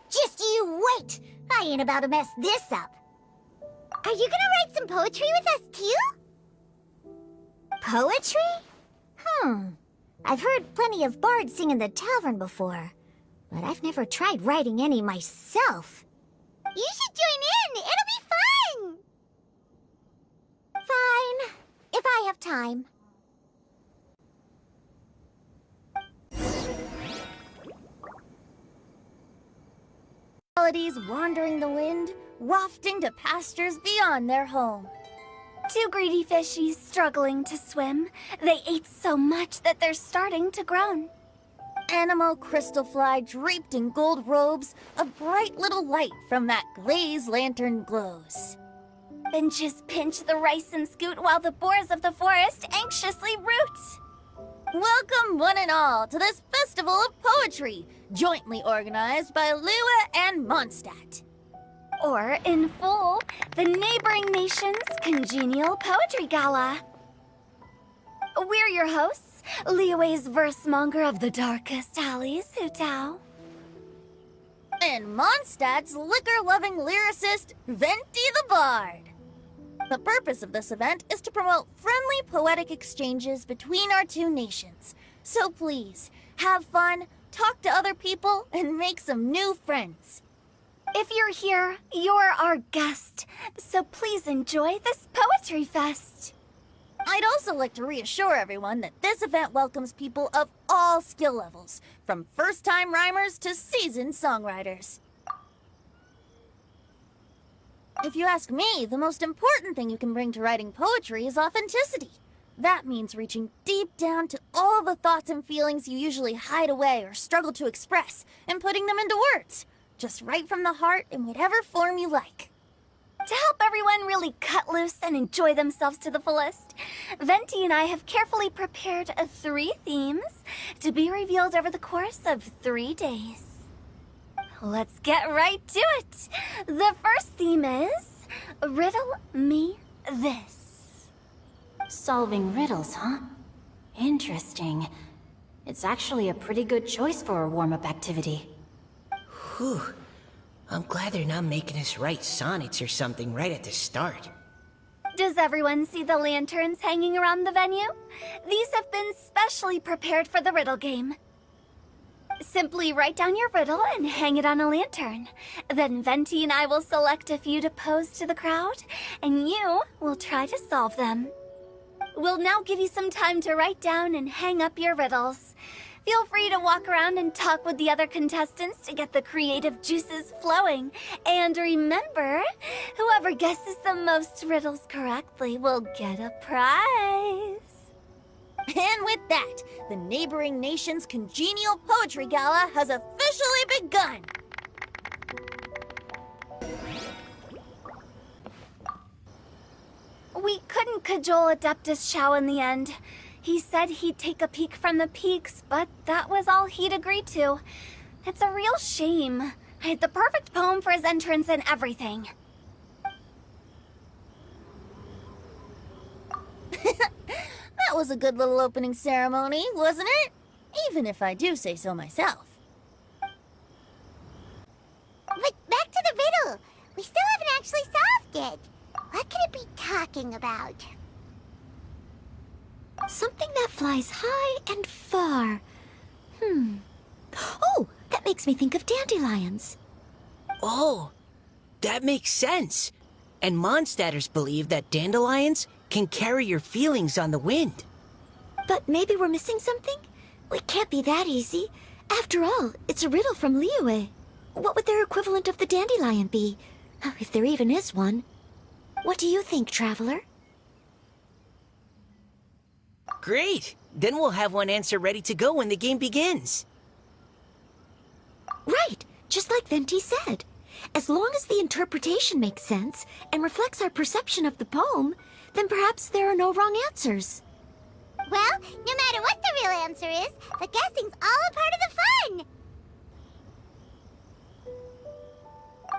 Just you wait! I ain't about to mess this up. Are you gonna write some poetry with us too? Poetry? I've heard plenty of bards sing in the tavern before, but I've never tried writing any myself. You should join in! It'll be fun! Fine, if I have time. Melodies wandering the wind, wafting to pastures beyond their home. Two greedy fishies struggling to swim. They ate so much that they're starting to groan. Animal crystal fly draped in gold robes, a bright little light from that glazed lantern glows. Finches pinch the rice and scoot while the boars of the forest anxiously root. Welcome one and all to this festival of poetry, jointly organized by Liyue and Mondstadt. Or, in full, the neighboring nation's Congenial Poetry Gala. We're your hosts, Liyue's versemonger of the darkest alleys, Hutao. And Mondstadt's liquor-loving lyricist, Venti the Bard. The purpose of this event is to promote friendly poetic exchanges between our two nations. So please, have fun, talk to other people, and make some new friends. If you're here, you're our guest, so please enjoy this Poetry Fest. I'd also like to reassure everyone that this event welcomes people of all skill levels, from first-time rhymers to seasoned songwriters. If you ask me, the most important thing you can bring to writing poetry is authenticity. That means reaching deep down to all the thoughts and feelings you usually hide away or struggle to express, and putting them into words. Just write from the heart in whatever form you like. To help everyone really cut loose and enjoy themselves to the fullest, Venti and I have carefully prepared 3 themes to be revealed over the course of 3 days. Let's get right to it. The first theme is Riddle Me This. Solving riddles, huh? Interesting. It's actually a pretty good choice for a warm-up activity. Whew. I'm glad they're not making us write sonnets or something right at the start. Does everyone see the lanterns hanging around the venue? These have been specially prepared for the riddle game. Simply write down your riddle and hang it on a lantern. Then Venti and I will select a few to pose to the crowd, and you will try to solve them. We'll now give you some time to write down and hang up your riddles. Feel free to walk around and talk with the other contestants to get the creative juices flowing. And remember, whoever guesses the most riddles correctly will get a prize. And with that, the neighboring nation's Congenial Poetry Gala has officially begun! We couldn't cajole Adeptus Chow in the end. He said he'd take a peek from the peaks, but that was all he'd agreed to. It's a real shame. I had the perfect poem for his entrance and everything. That was a good little opening ceremony, wasn't it? Even if I do say so myself. But back to the riddle. We still haven't actually solved it. What could it be talking about? Something that flies high and far. Oh, that makes me think of dandelions. Oh, that makes sense. And Mondstadters believe that dandelions can carry your feelings on the wind. But maybe we're missing something? It can't be that easy. After all, it's a riddle from Liyue. What would their equivalent of the dandelion be? If there even is one. What do you think, Traveler? Great! Then we'll have one answer ready to go when the game begins. Right, just like Venti said. As long as the interpretation makes sense and reflects our perception of the poem, then perhaps there are no wrong answers. Well, no matter what the real answer is, the guessing's all a part of the fun!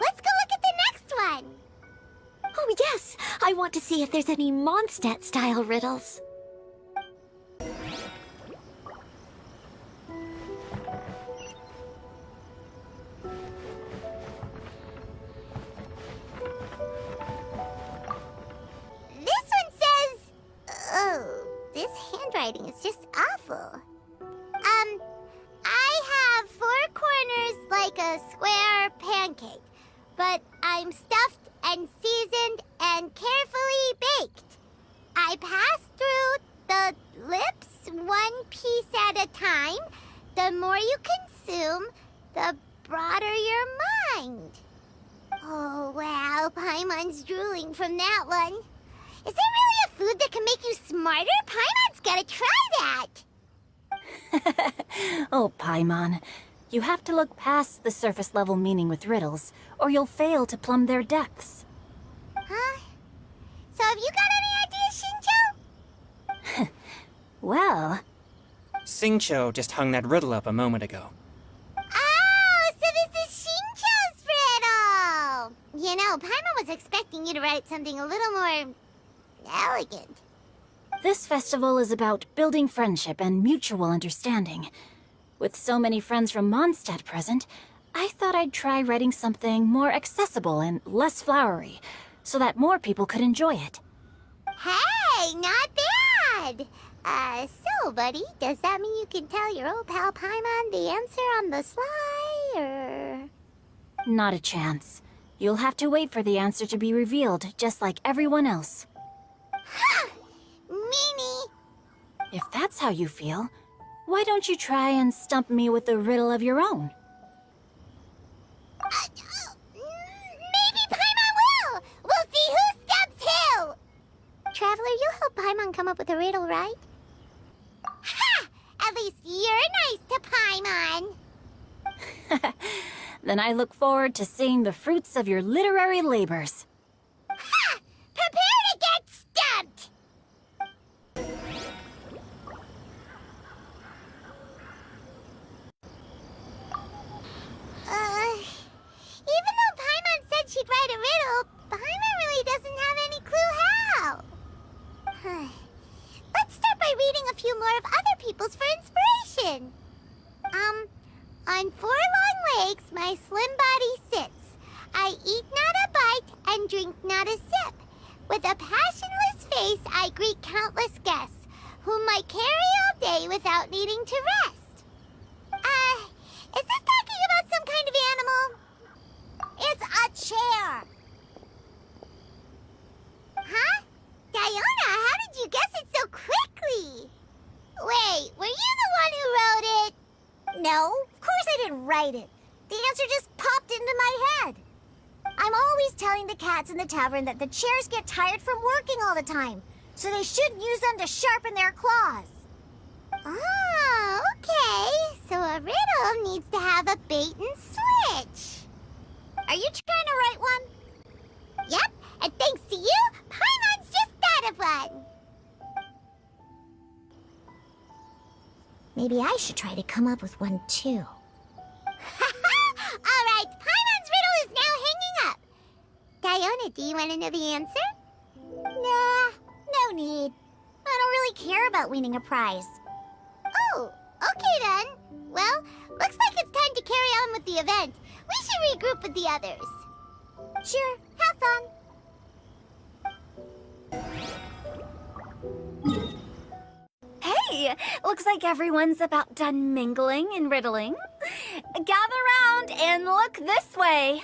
Let's go look at the next one! Oh yes, I want to see if there's any Mondstadt-style riddles. handwriting is just awful. I have 4 corners like a square pancake, but I'm stuffed and seasoned and carefully baked. I pass through the lips 1 piece at a time. The more you consume, the broader your mind. Oh, wow, Paimon's drooling from that one. Is there really a food that can make you smarter? Paimon's gotta try that. Oh, Paimon. You have to look past the surface level meaning with riddles, or you'll fail to plumb their depths. Huh? So have you got any ideas, Shinjo? Well, Singcho just hung that riddle up a moment ago. Oh, so this is Shinjo's riddle! You know, Paimon was expecting you to write something a little more elegant. this festival is about building friendship and mutual understanding. With so many friends from Mondstadt present, I thought I'd try writing something more accessible and less flowery, so that more people could enjoy it. Hey, not bad! So, buddy, does that mean you can tell your old pal Paimon the answer on the sly, or...? Not a chance. You'll have to wait for the answer to be revealed, just like everyone else. Ha! Meanie! If that's how you feel, why don't you try and stump me with a riddle of your own? Maybe Paimon will! We'll see who stumps who! Traveler, you help Paimon come up with a riddle, right? Ha! At least you're nice to Paimon! Then I look forward to seeing the fruits of your literary labors. Ha! Prepare to get stumped! Even though Paimon said she'd write a riddle, Paimon really doesn't have any clue how. Let's start by reading a few more of other people's for inspiration. On 4 long legs, my slim body sits. I eat not a bite and drink not a sip. With a passionless face, I greet countless guests, whom I carry all day without needing to rest. Is this talking about some kind of animal? It's a chair. Huh? Diona, how did you guess it so quickly? Wait, were you the one who wrote it? No, of course I didn't write it. The answer just popped into my head. I'm always telling the cats in the tavern that the chairs get tired from working all the time, so they shouldn't use them to sharpen their claws. Oh, okay. So a riddle needs to have a bait and switch. Are you trying to write one? Yep, and thanks to you, Paimon's just thought of one. Maybe I should try to come up with one too. All right, Paimon's riddle is now hanging up. Diona, do you want to know the answer? Nah, no need. I don't really care about winning a prize. Oh, okay then. Well, looks like it's time to carry on with the event. We should regroup with the others. Sure, have fun. Hey, looks like everyone's about done mingling and riddling. Gather round and look this way.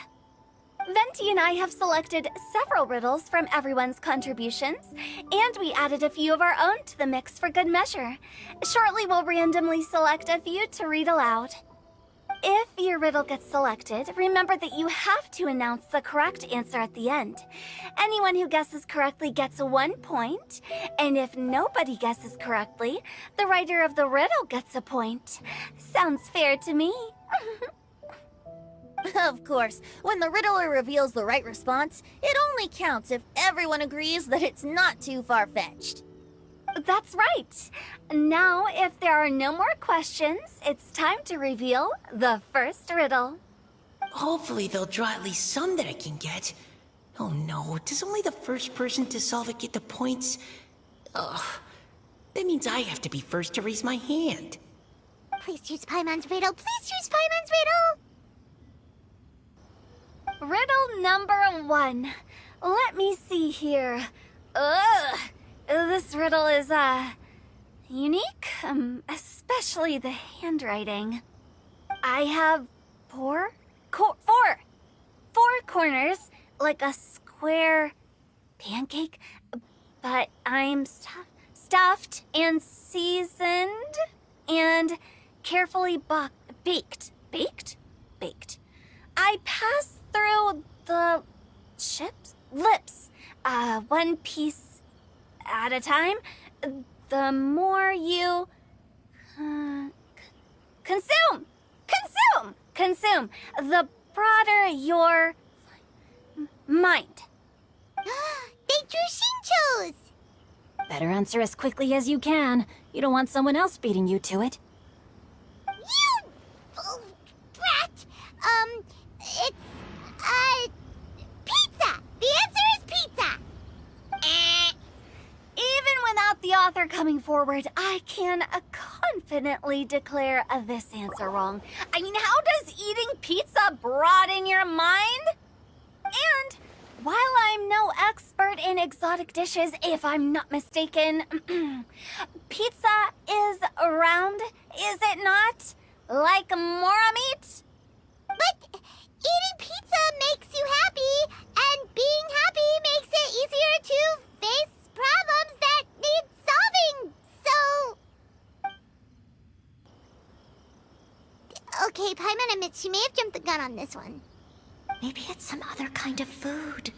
Venti and I have selected several riddles from everyone's contributions, and we added a few of our own to the mix for good measure. Shortly, we'll randomly select a few to read aloud. If your riddle gets selected, remember that you have to announce the correct answer at the end. Anyone who guesses correctly gets 1 point, and if nobody guesses correctly, the writer of the riddle gets a point. Sounds fair to me. Of course, when the riddler reveals the right response, it only counts if everyone agrees that it's not too far-fetched. That's right. Now, if there are no more questions, it's time to reveal the first riddle. Hopefully they'll draw at least some that I can get. Oh no, does only the first person to solve it get the points? Ugh. That means I have to be first to raise my hand. Please choose Paimon's riddle. Please choose Paimon's riddle. Riddle number 1. Let me see here. Ugh. This riddle is, unique, especially the handwriting. I have four corners, like a square pancake, but I'm stuffed and seasoned and carefully baked. Baked. I pass through the lips, one piece at a time. The more you consume, the broader your mind. They drew Shinchos! Better answer as quickly as you can. You don't want someone else beating you to it. You... oh, brat! It's... pizza! The answer is pizza! Even without the author coming forward, I can confidently declare this answer wrong. I mean, how does eating pizza broaden your mind? And while I'm no expert in exotic dishes, if I'm not mistaken, pizza is round, is it not? Like mora meat? But eating pizza makes you happy, and being happy makes it easier to face problems that need solving, so... Okay, Paimon admits she may have jumped the gun on this one. Maybe it's some other kind of food.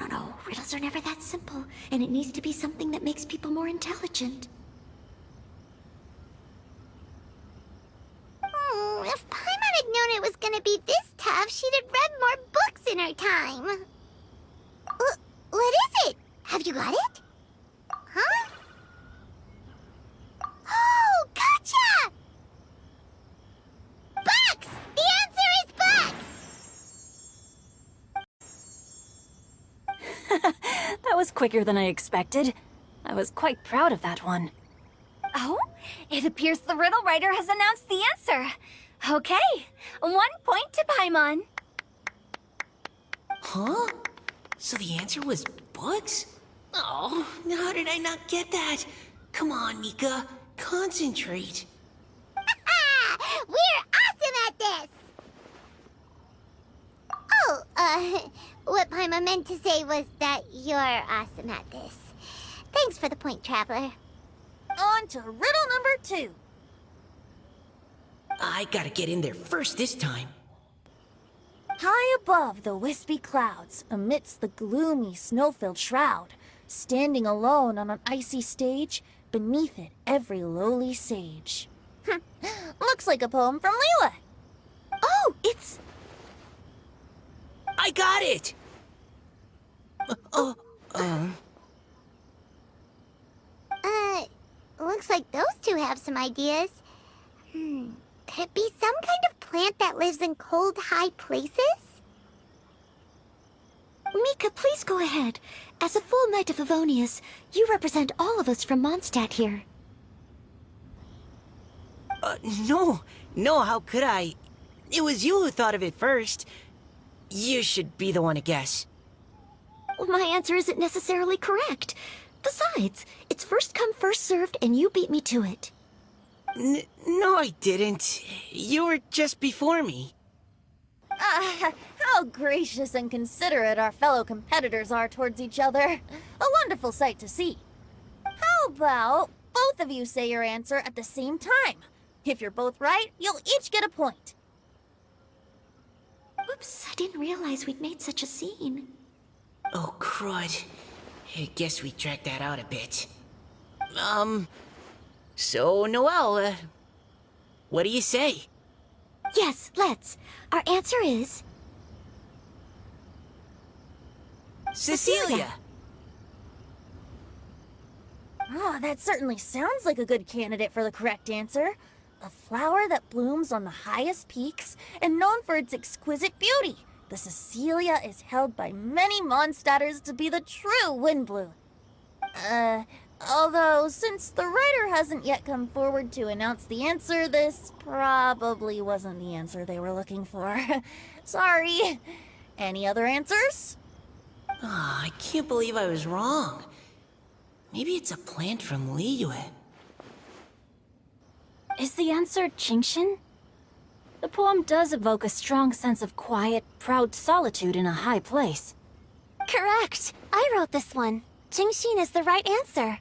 No. Riddles are never that simple, and it needs to be something that makes people more intelligent. If Paimon had known it was gonna be this tough, she'd have read more books in her time. What is it? Have you got it? Huh? Oh, gotcha! Bucks! The answer is bucks! That was quicker than I expected. I was quite proud of that one. Oh, it appears the riddle writer has announced the answer. Okay, 1 point to Paimon. Huh? So the answer was books? Oh, how did I not get that? Come on, Mika. Concentrate. We're awesome at this! Oh, what Paimon meant to say was that you're awesome at this. Thanks for the point, Traveler. On to riddle number 2. I gotta get in there first this time. High above the wispy clouds, amidst the gloomy snow-filled shroud, standing alone on an icy stage, beneath it every lowly sage. Looks like a poem from Leela. Oh, it's... I got it! Looks like those two have some ideas. Could it be some kind of plant that lives in cold, high places? Mika, please go ahead. As a full Knight of Favonius, you represent all of us from Mondstadt here. No, how could I? It was you who thought of it first. You should be the one to guess. Well, my answer isn't necessarily correct. Besides, it's first come, first served, and you beat me to it. No, I didn't. You were just before me. How gracious and considerate our fellow competitors are towards each other. A wonderful sight to see. How about both of you say your answer at the same time? If you're both right, you'll each get a point. Whoops, I didn't realize we'd made such a scene. Oh, crud. I guess we dragged that out a bit. So, Noelle, what do you say? Yes, let's. Our answer is... Cecilia! Oh, that certainly sounds like a good candidate for the correct answer. A flower that blooms on the highest peaks and known for its exquisite beauty. The Cecilia is held by many Mondstadters to be the true Windbloom. Although, since the writer hasn't yet come forward to announce the answer, this probably wasn't the answer they were looking for. Sorry. Any other answers? I can't believe I was wrong. Maybe it's a plant from Liyue. Is the answer Qingxin? The poem does evoke a strong sense of quiet, proud solitude in a high place. Correct! I wrote this one. Qingxin is the right answer.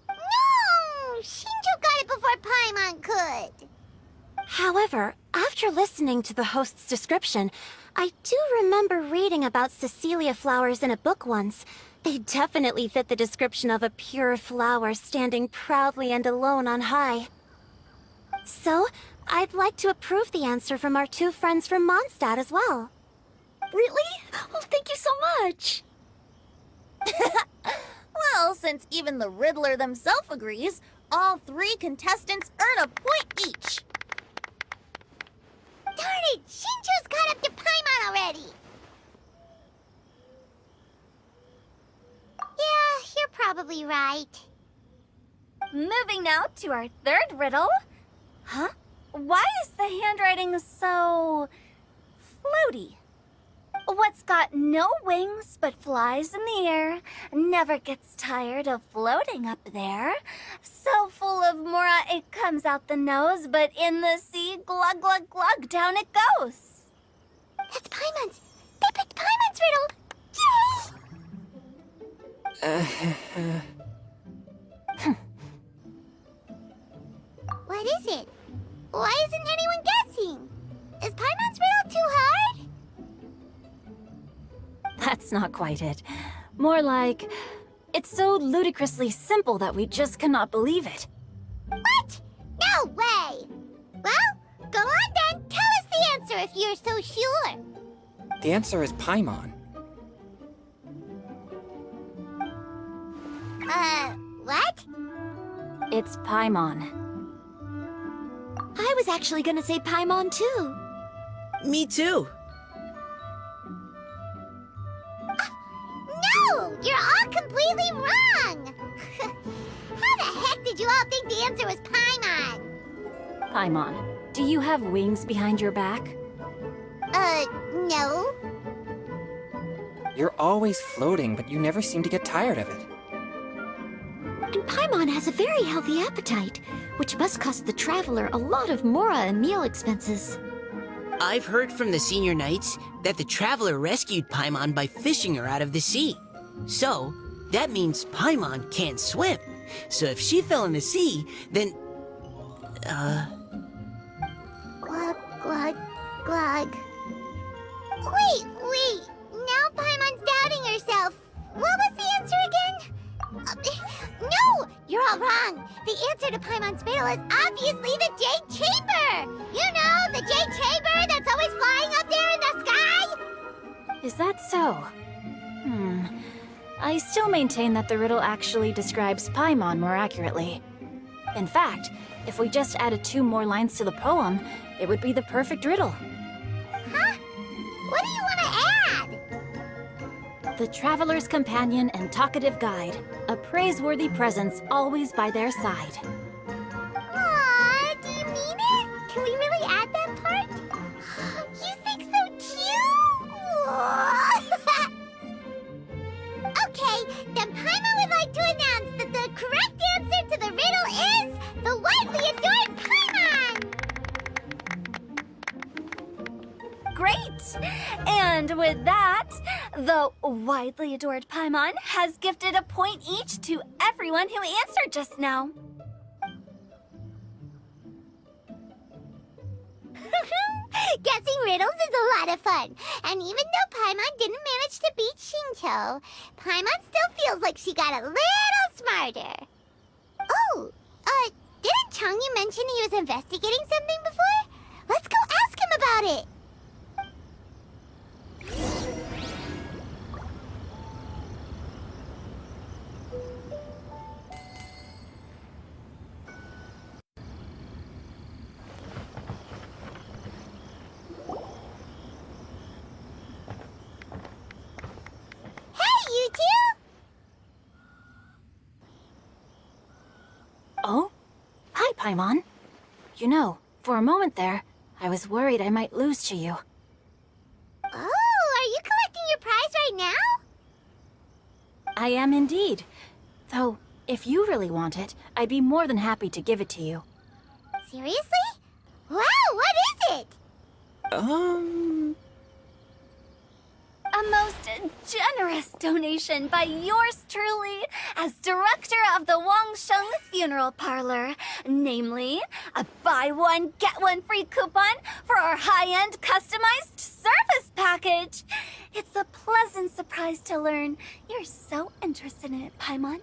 No! Shinjo got it before Paimon could. However, after listening to the host's description, I do remember reading about Cecilia flowers in a book once. They definitely fit the description of a pure flower standing proudly and alone on high. So, I'd like to approve the answer from our two friends from Mondstadt as well. Really? Oh, thank you so much! Well, since even the Riddler themselves agrees, all 3 contestants earn a point each. Darn it! Shinjo's caught up to Paimon already! Yeah, you're probably right. Moving now to our third riddle. Huh? Why is the handwriting so... floaty? What's got no wings but flies in the air, never gets tired of floating up there, so full of mora it comes out the nose, but in the sea, glug glug glug, down it goes. That's Paimon's! They picked Paimon's riddle! Yay! What is it? Why isn't anyone guessing? Is Paimon's riddle too hard? That's not quite it. More like, it's so ludicrously simple that we just cannot believe it. What? No way! Well, go on then. Tell us the answer if you're so sure. The answer is Paimon. What? It's Paimon. I was actually gonna say Paimon too. Me too. No! You're all completely wrong! How the heck did you all think the answer was Paimon? Paimon, do you have wings behind your back? No. You're always floating, but you never seem to get tired of it. And Paimon has a very healthy appetite, which must cost the traveler a lot of mora and meal expenses. I've heard from the senior knights that the traveler rescued Paimon by fishing her out of the sea. So, that means Paimon can't swim. So if she fell in the sea, then... Glug, glug, glug. Wait. Now Paimon's doubting herself. What was the answer again? No! You're all wrong. The answer to Paimon's riddle is obviously the Jade Chamber! You know, the Jade Chamber that's always flying up there in the sky? Is that so? I still maintain that the riddle actually describes Paimon more accurately. In fact, if we just added 2 more lines to the poem, it would be the perfect riddle. Huh? What do you want to add? The traveler's companion and talkative guide, a praiseworthy presence always by their side. Aw, do you mean it? Can we really add that part? You think so too? Okay, then Paimon would like to announce that the correct answer to the riddle is the widely adored Paimon! Great! And with that, the widely adored Paimon has gifted a point each to everyone who answered just now. Guessing riddles is a lot of fun. And even though Paimon didn't manage to beat Shinjo, Paimon still feels like she got a little smarter. Oh, didn't Changyu mention he was investigating something before? Let's go ask him about it. You two? Oh? Hi, Paimon. You know, for a moment there, I was worried I might lose to you. Oh, are you collecting your prize right now? I am indeed. Though, If you really want it, I'd be more than happy to give it to you. Seriously? Wow, what is it? A most generous donation by yours truly as director of the Wangsheng Funeral Parlor. Namely, a buy one, get one free coupon for our high-end customized service package. It's a pleasant surprise to learn you're so interested in it, Paimon.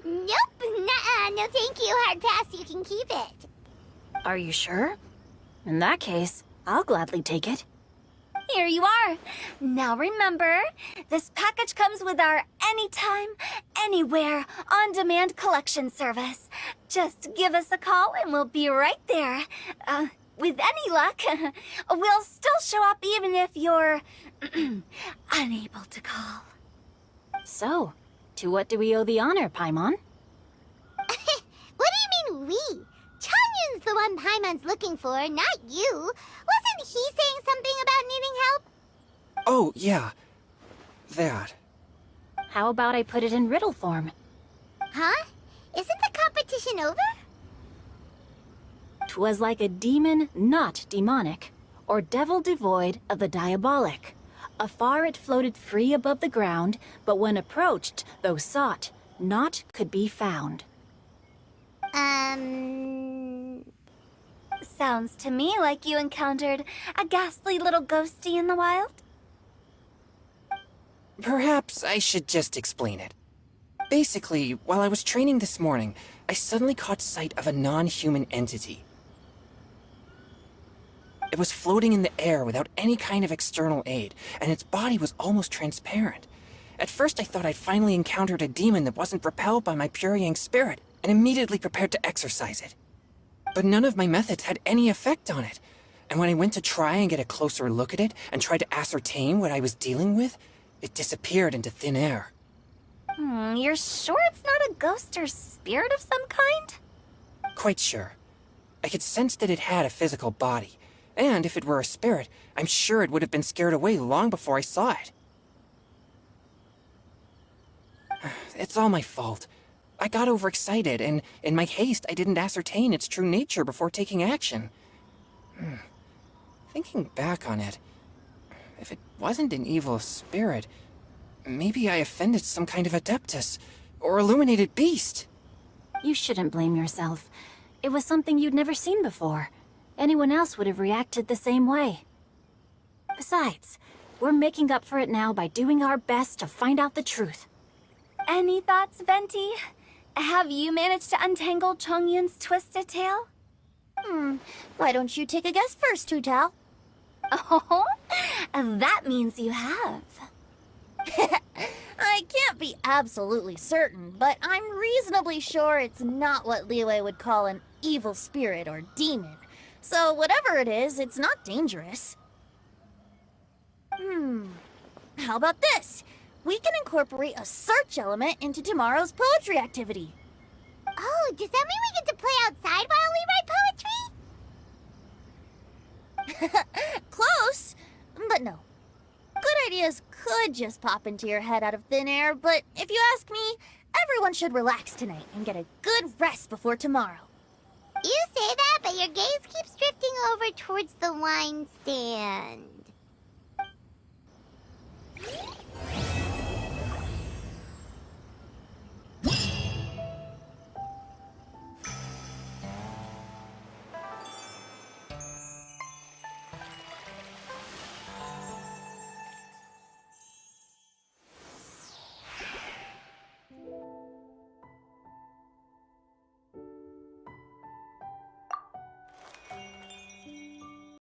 Nope, nuh-uh, no thank you, hard pass, you can keep it. Are you sure? In that case, I'll gladly take it. Here you are. Now remember, this package comes with our anytime, anywhere, on-demand collection service. Just give us a call and we'll be right there. With any luck, we'll still show up even if you're unable to call. So, to what do we owe the honor, Paimon? What do you mean we? Chongyun's the one Paimon's looking for, not you. Wasn't he saying something about needing help? Oh, yeah. That. How about I put it in riddle form? Huh? Isn't the competition over? 'Twas like a demon not demonic, or devil devoid of the diabolic. Afar it floated free above the ground, but when approached, though sought, naught could be found. Sounds to me like you encountered a ghastly little ghosty in the wild. Perhaps I should just explain it. Basically, while I was training this morning, I suddenly caught sight of a non-human entity. It was floating in the air without any kind of external aid, and its body was almost transparent. At first I thought I'd finally encountered a demon that wasn't repelled by my pure yang spirit, and immediately prepared to exorcise it. But none of my methods had any effect on it, and when I went to try and get a closer look at it and tried to ascertain what I was dealing with, it disappeared into thin air. You're sure it's not a ghost or spirit of some kind? Quite sure. I could sense that it had a physical body, and if it were a spirit, I'm sure it would have been scared away long before I saw it. It's all my fault. I got overexcited, and in my haste, I didn't ascertain its true nature before taking action. Thinking back on it, if it wasn't an evil spirit, maybe I offended some kind of adeptus, or illuminated beast. You shouldn't blame yourself. It was something you'd never seen before. Anyone else would have reacted the same way. Besides, we're making up for it now by doing our best to find out the truth. Any thoughts, Venti? Have you managed to untangle Chongyun's twisted tail? Why don't you take a guess first, Tutao? Oh, that means you have. I can't be absolutely certain, but I'm reasonably sure it's not what Liyue would call an evil spirit or demon. So whatever it is, it's not dangerous. How about this? We can incorporate a search element into tomorrow's poetry activity. Oh, does that mean we get to play outside while we write poetry? Close, but no. Good ideas could just pop into your head out of thin air, but if you ask me, everyone should relax tonight and get a good rest before tomorrow. You say that, but your gaze keeps drifting over towards the wine stand.